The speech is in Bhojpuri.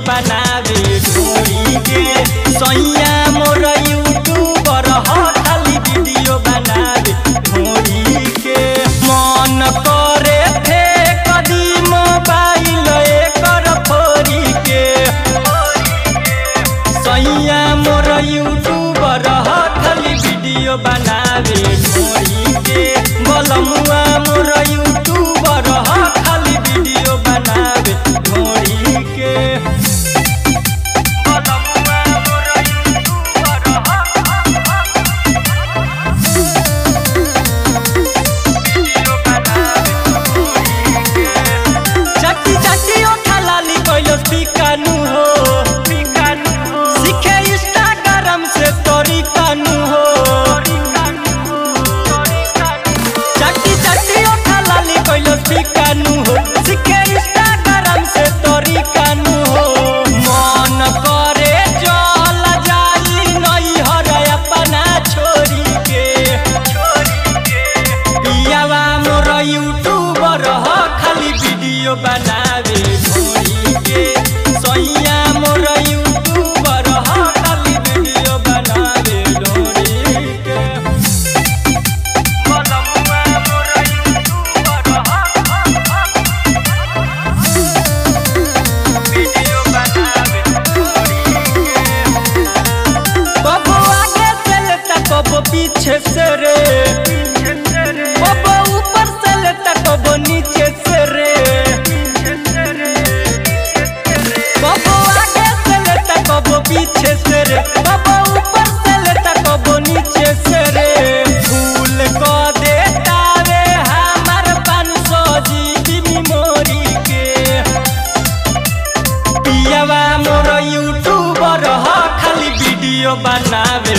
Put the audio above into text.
बनावे ढोरी के सैया मोर यूट्यूबर खाली वीडियो बनावे ढोरी के मन करे थे कदी मोबाइल एकर फोरी के सैया मोर यूट्यूबर खाली वीडियो बनावे ढोरी के बलमुआ मोर यूट्यूबर खाली वीडियो बनावे ढोरी के पिकानु हो सीखे इंस्टाग्राम से तोरी कानू हो चाटी चाटी ओठा लाली कोइलो पिकानु हो सीखे इंस्टाग्राम से तोरी कानू हो मन करे चल जाई नई हर अपना छोरी के पियावा मोर यूट्यूबर खाली वीडियो बनावे ढोरी के सैया मोर यूट्यूबर खाली वीडियो बनावे ढोरी के बलमुआ मोर वीडियो बनावे ढोरी के बबो आगे चलता कबो पीछे से रे बबो ऊपर से लेता कबो नीचे से रे कबो पीछे से रे कबो ऊपर से लेता कबो नीचे से रे फूल को देता रे हमार 500 GB मेमोरी के पियावा मोर यूट्यूबर खाली वीडियो बनावे